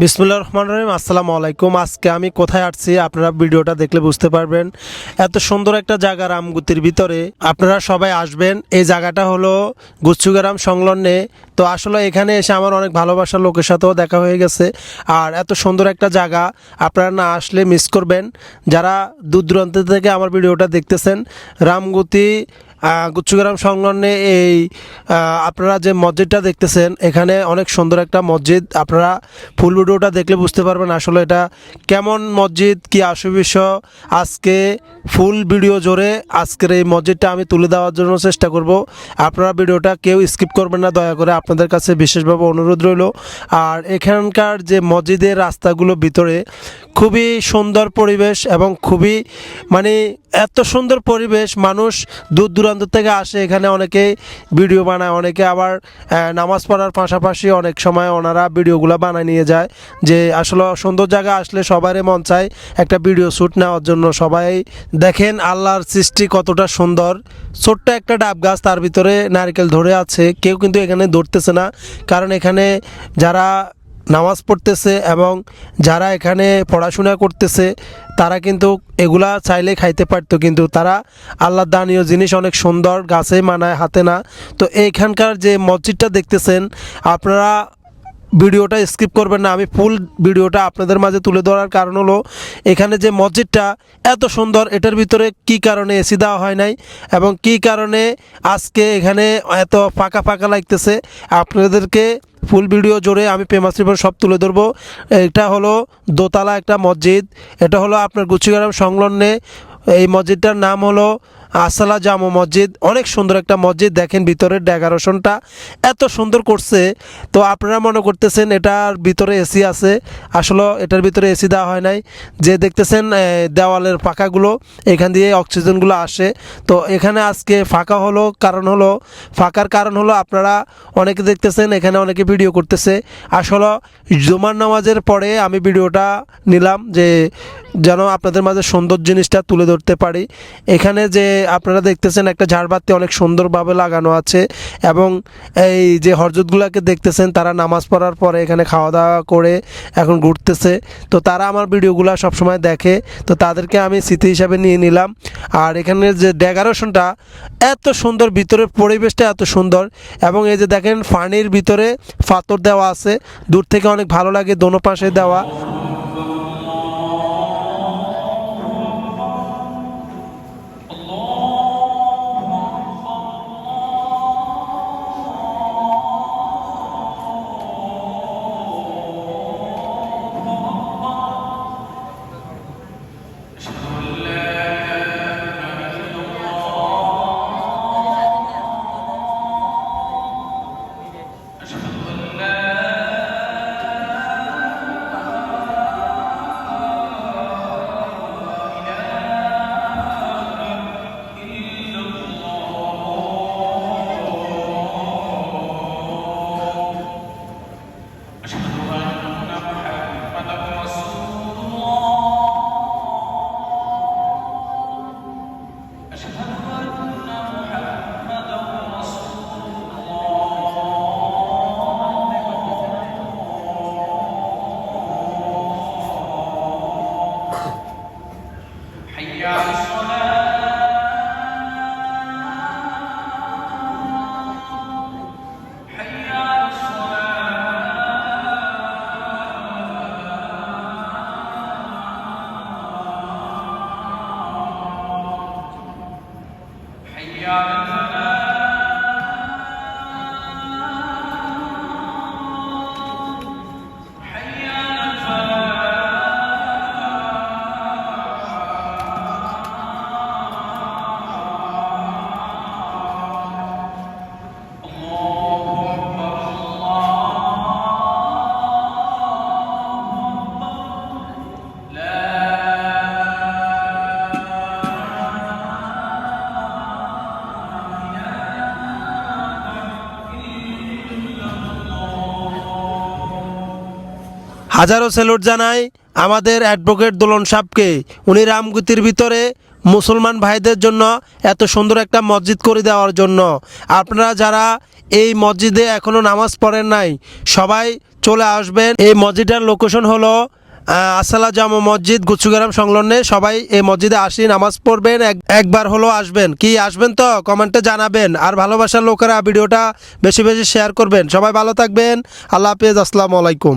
বিসমুল্লাহির রহমানির রহিম। আসসালামু আলাইকুম। আজকে আমি কোথায় আসছি আপনারা ভিডিওটা দেখলে বুঝতে পারবেন। এত সুন্দর একটা জায়গা রামগুতির ভিতরে, আপনারা সবাই আসবেন। এই জায়গাটা হলো গুচ্ছুগ্রাম সংলগ্নে। তো আসলে এখানে এসে আমার অনেক ভালোবাসার লোকের সাথেও দেখা হয়ে গেছে। আর এত সুন্দর একটা জায়গা আপনারা না আসলে মিস করবেন। যারা দূর দূরান্ত থেকে আমার ভিডিওটা দেখতেছেন, রামগুতি গুচ্ছগ্রাম সংলগ্নে এই আপনারা যে মসজিদটা দেখতেছেন, এখানে অনেক সুন্দর একটা মসজিদ। আপনারা ফুল ভিডিওটা দেখলে বুঝতে পারবেন আসলে এটা কেমন মসজিদ, কি বিষয়। আজকে ফুল ভিডিও জোরে আজকের এই মসজিদটা আমি তুলে দেওয়ার জন্য চেষ্টা করব। আপনারা ভিডিওটা কেউ স্কিপ করবেন না দয়া করে, আপনাদের কাছে বিশেষভাবে অনুরোধ রইল। আর এখানকার যে মসজিদের রাস্তাগুলো ভিতরে খুবই সুন্দর পরিবেশ এবং খুবই মানে এত সুন্দর পরিবেশ, মানুষ দূর দূরান্ত থেকে আসে এখানে। অনেকে ভিডিও বানায়, অনেকে আবার নামাজ পড়ার পাশাপাশি অনেক সময় ওনারা ভিডিওগুলো বানায় নিয়ে যায়। যে আসলে সুন্দর জায়গা আসলে সবারই মন চায় একটা ভিডিও শ্যুট নেওয়ার জন্য। সবাই দেখেন আল্লাহর সৃষ্টি কতটা সুন্দর। ছোট্ট একটা ডাব গাছ, তার ভিতরে নারকেল ধরে আছে। কেউ কিন্তু এখানে ধরতেছে না, কারণ এখানে যারা নামাজ পড়তেছে এবং যারা এখানে পড়াশোনা করতেছে তারা কিন্তু এগুলা চাইলে খাইতে পারতো, কিন্তু তারা আল্লাহর দানীয় জিনিস অনেক সুন্দর গাছে মানায়, হাতে না। তো এইখানকার যে মসজিদটা দেখতেছেন, আপনারা ভিডিওটা স্কিপ করবেন না। আমি ফুল ভিডিওটা আপনাদের মাঝে তুলে ধরার কারণ হলো এখানে যে মসজিদটা এত সুন্দর, এটার ভিতরে কি কারণে এসি দেওয়া হয় নাই এবং কি কারণে আজকে এখানে এত ফাঁকা ফাঁকা লাগতেছে, আপনাদেরকে ফুল ভিডিও জোরে আমি ফেমাস রিপোর্ট সব তুলে ধরবো। এটা হলো দোতলা একটা মসজিদ। এটা হলো আপনার গুচ্ছগ্রাম সংলগ্নে। এই মসজিদটার নাম হলো আসলা জামু মসজিদ। অনেক সুন্দর একটা মসজিদ। দেখেন ভিতরের ডেকোরেশনটা এত সুন্দর করছে। তো আপনারা মনে করতেছেন এটার ভিতরে এসি আছে, আসলে এটার ভিতরে এসি দেওয়া হয় নাই। যে দেখতেছেন দেওয়ালের পাখাগুলো, এখান দিয়ে অক্সিজেনগুলো আসে। তো এখানে আজকে ফাঁকা হলো, ফাঁকার কারণ হলো আপনারা অনেকে দেখতেছেন এখানে অনেকে ভিডিও করতেছে। আসলে জুমার নামাজের পরে আমি ভিডিওটা নিলাম যে যেন আপনাদের মাঝে সুন্দর জিনিসটা তুলে ধরতে পারি। এখানে যে আপনারা দেখতেছেন একটা ঝাড়বাতি অনেক সুন্দরভাবে লাগানো আছে এবং এই যে হরজতগুলোকে দেখতেছেন তারা নামাজ পড়ার পরে এখানে খাওয়া দাওয়া করে এখন ঘুরতেছে। তো তারা আমার ভিডিওগুলো সবসময় দেখে, তো তাদেরকে আমি স্মৃতি হিসাবে নিয়ে নিলাম। আর এখানের যে ডেকোরেশনটা এত সুন্দর, ভিতরের পরিবেশটা এত সুন্দর এবং এই যে দেখেন পানির ভিতরে পাথর দেওয়া আছে, দূর থেকে অনেক ভালো লাগে, দোনো পাশে দেওয়া। হাজারো স্যালুট জানাই আমাদের অ্যাডভোকেট দোলন সাহেবকে। উনি রামগুতির ভিতরে মুসলমান ভাইদের জন্য এত সুন্দর একটা মসজিদ করে দেওয়ার জন্য। আপনারা যারা এই মসজিদে এখনও নামাজ পড়েন নাই, সবাই চলে আসবেন। এই মসজিদের লোকেশন হলো আসসালা জামা মসজিদ, গুচ্ছগ্রাম সংলগ্নে। সবাই এই মসজিদে আসি, নামাজ পড়বেন, একবার হলো আসবেন। কি আসবেন তো কমেন্টে জানাবেন। আর ভালোবাসার লোকেরা ভিডিওটা বেশি বেশি শেয়ার করবেন। সবাই ভালো থাকবেন। আল্লাহ হাফেজ, আসসালামু আলাইকুম।